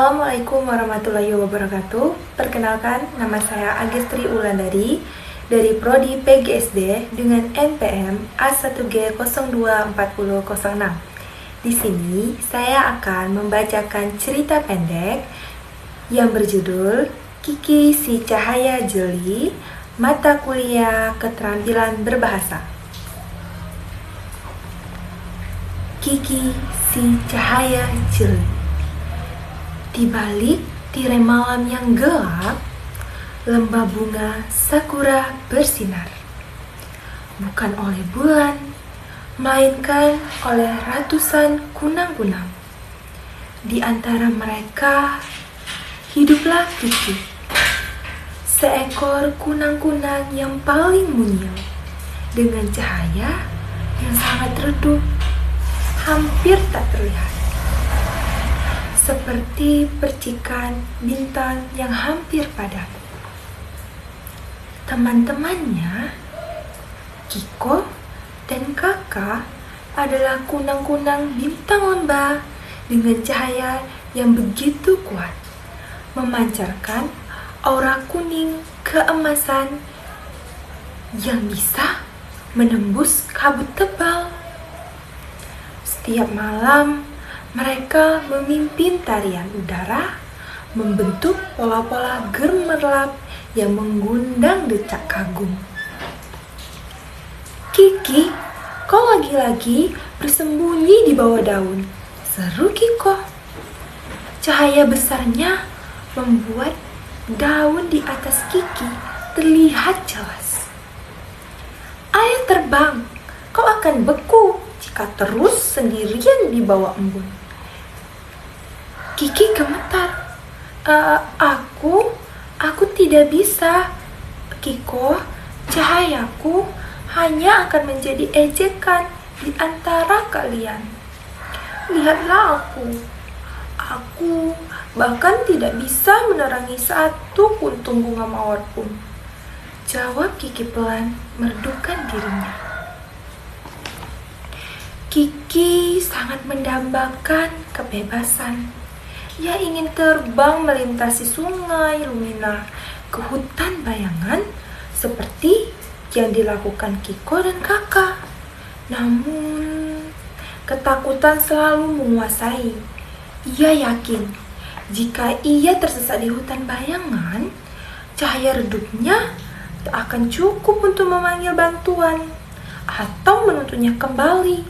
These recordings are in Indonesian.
Assalamualaikum warahmatullahi wabarakatuh. Perkenalkan, nama saya Agestri Ulandari dari Prodi PGSD dengan NPM A1G024006. Di sini saya akan membacakan cerita pendek yang berjudul Kiki si Cahaya Jeli, Mata Kuliah Keterampilan Berbahasa. Kiki si Cahaya Jeli. Di balik tirai malam yang gelap, lembah bunga sakura bersinar. Bukan oleh bulan, melainkan oleh ratusan kunang-kunang. Di antara mereka, hiduplah Kiki, seekor kunang-kunang yang paling mungil, dengan cahaya yang sangat redup, hampir tak terlihat. Seperti percikan bintang yang hampir padam. Teman-temannya, Kiko dan Kakak, adalah kunang-kunang bintang lembah dengan cahaya yang begitu kuat, memancarkan aura kuning keemasan yang bisa menembus kabut tebal. Setiap malam, mereka memimpin tarian udara, membentuk pola-pola gemerlap yang mengundang decak kagum. "Kiki, kau lagi-lagi bersembunyi di bawah daun," seru Kiko. Cahaya besarnya membuat daun di atas Kiki terlihat jelas. "Ayo terbang, kau akan beku jika terus sendirian di bawah embun." Kiki gemetar. Aku tidak bisa, Kiko. Cahayaku hanya akan menjadi ejekan di antara kalian. Lihatlah aku bahkan tidak bisa menerangi satu puntung bunga mawar pun, jawab Kiki pelan, meredupkan dirinya. Kiki sangat mendambakan kebebasan. Ia ingin terbang melintasi sungai Lumina ke hutan bayangan seperti yang dilakukan Kiko dan Kakak. Namun, ketakutan selalu menguasai. Ia yakin jika ia tersesat di hutan bayangan, cahaya redupnya tak akan cukup untuk memanggil bantuan atau menuntunnya kembali.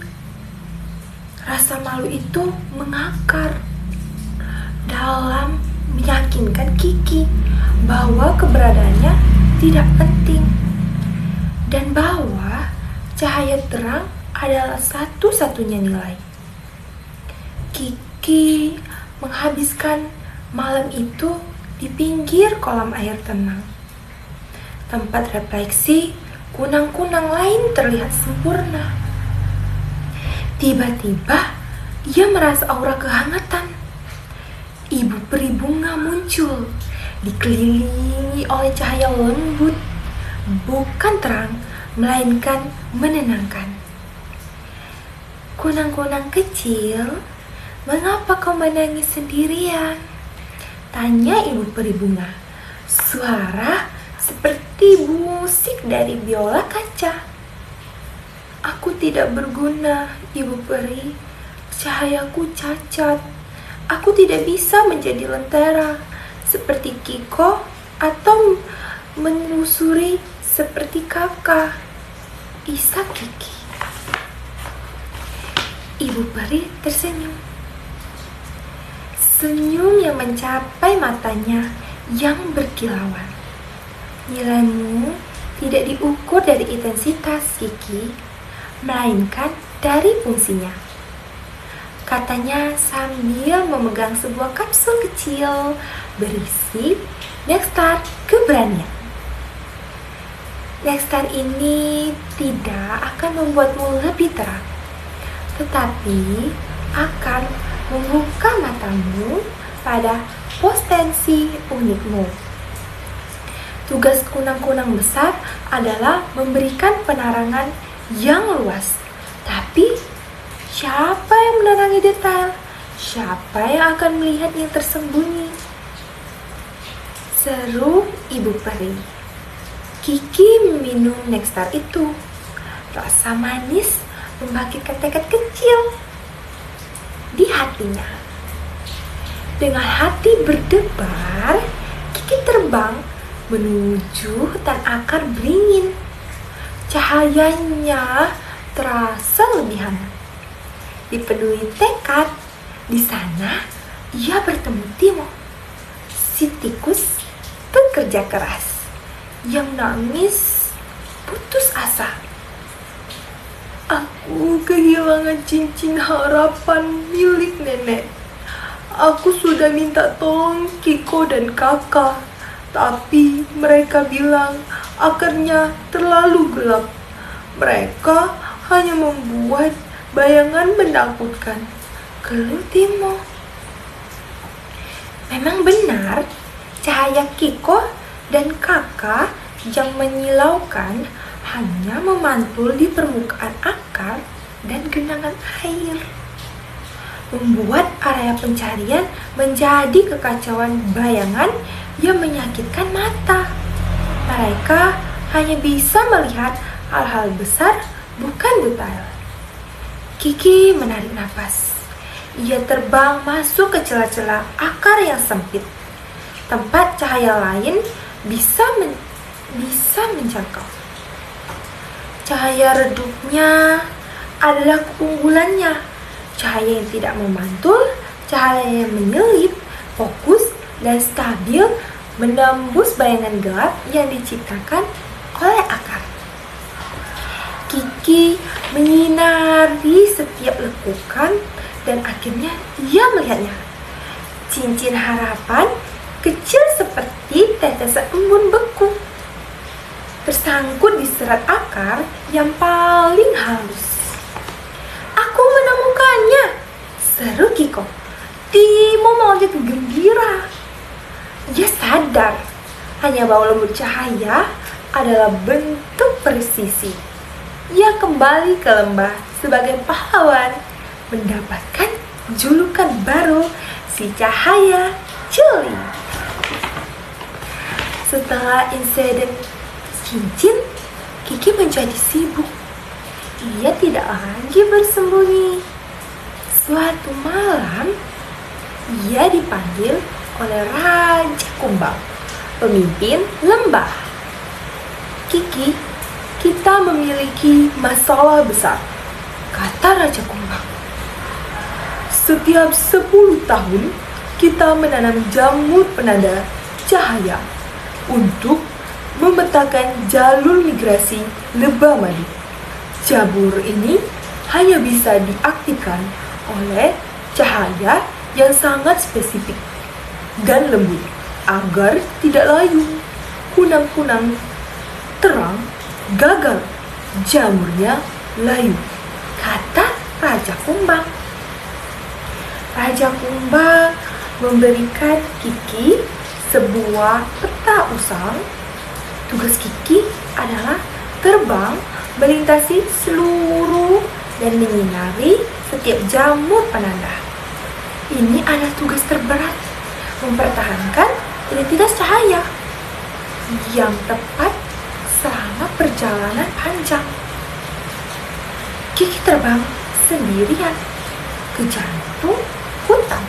Rasa malu itu mengakar dalam meyakinkan Kiki bahwa keberadaannya tidak penting dan bahwa cahaya terang adalah satu-satunya nilai. Kiki menghabiskan malam itu di pinggir kolam air tenang. Tempat refleksi kunang-kunang lain terlihat sempurna. Tiba-tiba ia merasa aura kehangatan. Ibu peri bunga muncul, dikelilingi oleh cahaya lembut, bukan terang, melainkan menenangkan. "Kunang-kunang kecil, mengapa kau menangis sendirian?" tanya ibu peri bunga. Suara seperti musik dari biola kaca. "Aku tidak berguna, ibu peri. Cahayaku cacat. Aku tidak bisa menjadi lentera seperti Kiko atau menelusuri seperti Kakak," isak Kiki. Ibu peri tersenyum. Senyum yang mencapai matanya yang berkilauan. "Nilaimu tidak diukur dari intensitas, Kiki, melainkan dari fungsinya," katanya sambil memegang sebuah kapsul kecil berisi nektar keberanian. "Nektar ini tidak akan membuatmu lebih terang, tetapi akan membuka matamu pada potensi unikmu. Tugas kunang-kunang besar adalah memberikan penerangan yang luas, tapi siapa yang menerangi detail? Siapa yang akan melihat yang tersembunyi? Seru ibu peri. Kiki meminum nektar itu. Rasa manis membangkitkan tekad kecil di hatinya. Dengan hati berdebar, Kiki terbang menuju hutan akar beringin. Cahayanya terasa lebih hangat. Dipenuhi tekad, di sana ia bertemu Timo, si tikus pekerja keras yang nangis putus asa. Aku kehilangan cincin harapan milik nenek. Aku sudah minta tolong Kiko dan kakak, tapi mereka bilang akarnya terlalu gelap. Mereka hanya membuat bayangan menakutkan. Keluh Timo. Memang benar, cahaya Kiko dan kakak yang menyilaukan hanya memantul di permukaan akar dan genangan air, membuat area pencarian menjadi kekacauan bayangan yang menyakitkan mata. Mereka hanya bisa melihat hal-hal besar, bukan detail. Kiki menarik nafas. Ia terbang masuk ke celah-celah akar yang sempit. Tempat cahaya lain bisa menjangkau. Cahaya redupnya adalah keunggulannya. Cahaya yang tidak memantul, cahaya yang menyelip, fokus, dan stabil menembus bayangan gelap yang diciptakan oleh akar. Kiki menyinari setiap lekukan dan akhirnya ia melihatnya. Cincin harapan kecil seperti tetesan embun beku, tersangkut di serat akar yang paling halus. Aku menemukannya, seru Kiko. Timo melonjak gembira. Ia sadar hanya bau lembut cahaya adalah bentuk presisi. Ia kembali ke lembah sebagai pahlawan, mendapatkan julukan baru, si cahaya Juli. Setelah insiden cincin, Kiki menjadi sibuk. Ia tidak lagi bersembunyi. Suatu malam, ia dipanggil oleh Raja Kumbang, pemimpin lembah. Kiki, kita memiliki masalah besar, kata Raja Kumbang. Setiap 10 tahun, kita menanam jamur penanda cahaya untuk memetakan jalur migrasi lebah madu. Jamur ini hanya bisa diaktifkan oleh cahaya yang sangat spesifik dan lembut agar tidak layu. Kunang-kunang terang gagal, jamurnya layu, kata Raja Kumbang. Raja Kumbang memberikan Kiki sebuah peta usang. Tugas Kiki adalah terbang melintasi seluruh dan menyinari setiap jamur penanda. Ini adalah tugas terberat, mempertahankan identitas cahaya yang tepat selama perjalanan panjang. Kiki terbang sendirian ke jantung hutan.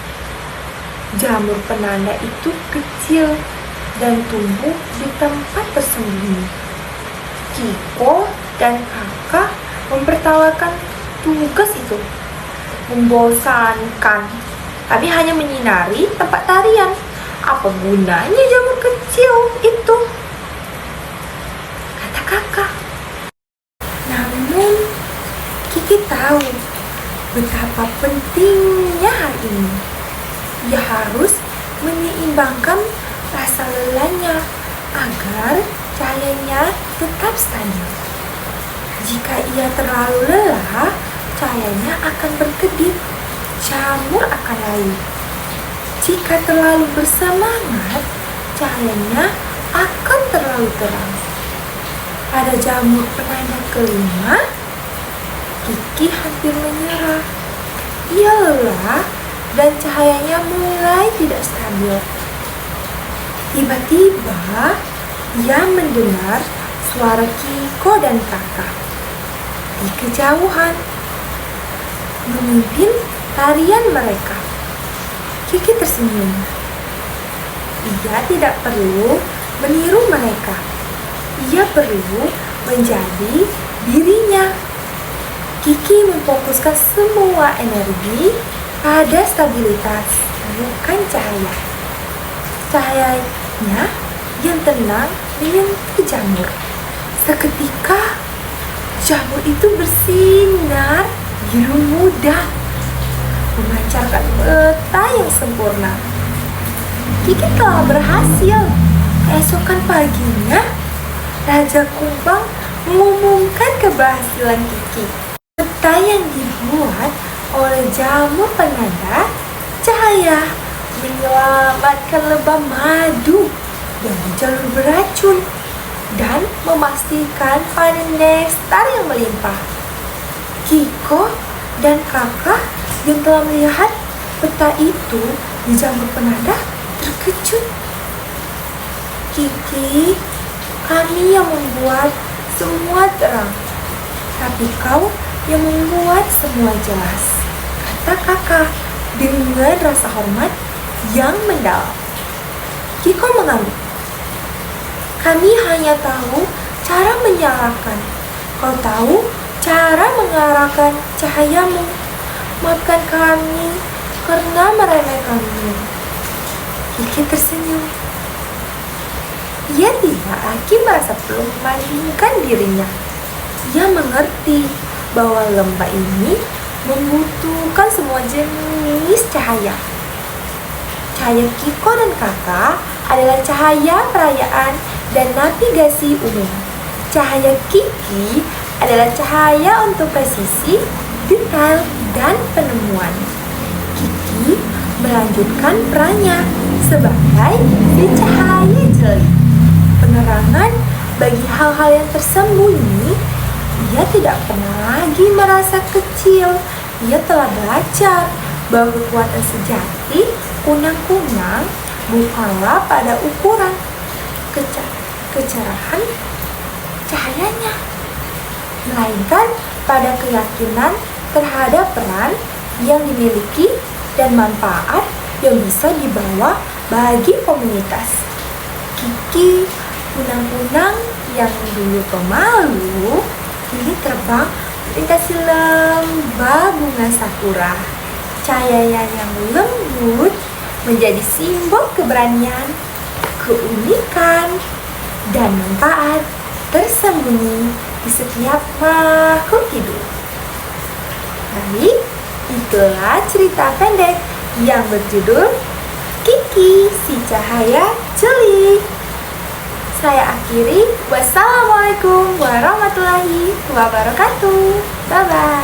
Jamur penanda itu kecil dan tumbuh di tempat tersembunyi. Kiko dan kakak mempertawakan tugas itu. Membosankan, kami hanya menyinari tempat tarian. Apa gunanya jamur kecil itu? Kata kakak. Namun, Kiki tahu betapa pentingnya hal ini. Ia harus menyeimbangkan rasa lelahnya agar cahayanya tetap stabil. Jika ia terlalu lelah, cahayanya akan berkedip, jamur akan layu. Jika terlalu bersemangat, cahayanya akan terlalu terang. Pada jamur penanda kelima, Kiki hampir menyerah. Ia lelah dan cahayanya mulai tidak stabil. Tiba-tiba ia mendengar suara Kiko dan Kakak di kejauhan memimpin tarian mereka. Kiki tersenyum. Ia tidak perlu meniru mereka. Ia perlu menjadi dirinya. Kiki memfokuskan semua energi pada stabilitas, bukan cahaya. Cahayanya yang tenang menyentuh jamur. Seketika, jamur itu bersinar biru muda, memancarkan peta yang sempurna. Kiki telah berhasil. Keesokan paginya, Raja Kumbang mengumumkan keberhasilan Kiki. Peta yang dibuat oleh jamur penanda cahaya menyelamatkan lebah madu dari jalur beracun dan memastikan panen nektar yang melimpah. Kiko dan Kakak yang telah melihat peta itu di jamur penanda terkejut. Kiki, kami yang membuat semua terang, tapi kau yang membuat semua jelas, kata Kakak dengan rasa hormat yang mendalam. Kiko mengangguk. Kami hanya tahu cara menyalakan. Kau tahu cara mengarahkan cahayamu. Maafkan kami karena meremehkanmu. Kiki tersenyum. Ia tidak lagi merasa perlu membandingkan dirinya. Ia mengerti bahwa lembah ini membutuhkan semua jenis cahaya. Cahaya Kiko dan Kakak adalah cahaya perayaan dan navigasi umum. Cahaya Kiki adalah cahaya untuk presisi, detail, dan penemuan. Kiki melanjutkan perannya sebagai si cahaya jeli. Penerangan bagi hal-hal yang tersembunyi. Ia tidak pernah lagi merasa kecil. Ia telah belajar bahwa kekuatan sejati kunang-kunang bukanlah pada ukuran kecerahan cahayanya, melainkan pada keyakinan terhadap peran yang dimiliki dan manfaat yang bisa dibawa bagi komunitas. Kiki, kunang-kunang yang dulu pemalu, kini terbang melintasi lembah bunga sakura. Cahaya yang lembut menjadi simbol keberanian, keunikan, dan manfaat tersembunyi di setiap makhluk hidup. Baik, itulah cerita pendek yang berjudul Kiki si Cahaya Jeli. Saya akhiri. Wassalamualaikum warahmatullahi wabarakatuh. Bye-bye.